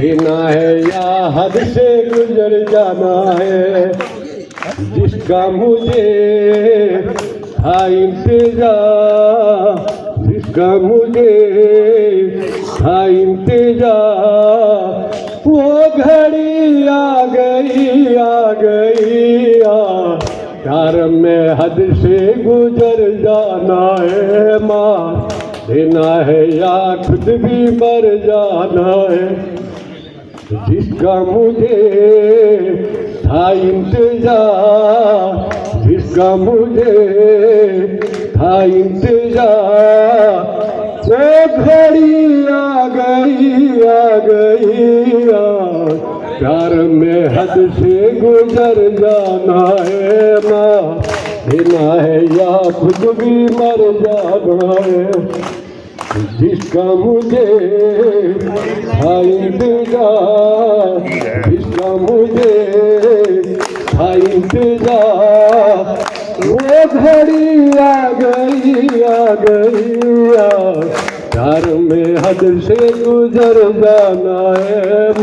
देना है या हद से गुजर जाना है। जिसका मुझे था इंतजार, जिसका मुझे था इंतजार, वो घड़ी आ गई आ गई। प्यार में हद से गुजर जाना है। माँ देना है या खुद भी मर जाना है। जिसका मुझे था इंतजार, जिसका मुझे था इंतजार, वो घड़ी आ गई आ गई। प्यार में हद से गुजर जाना है। माँ देना है या खुद भी मर जाना है। जिसका मुझे था इंतजार, जिसका मुझे था इंतजार, वो घड़ी आ गई आ गई। प्यार में हद से गुजर जाना है।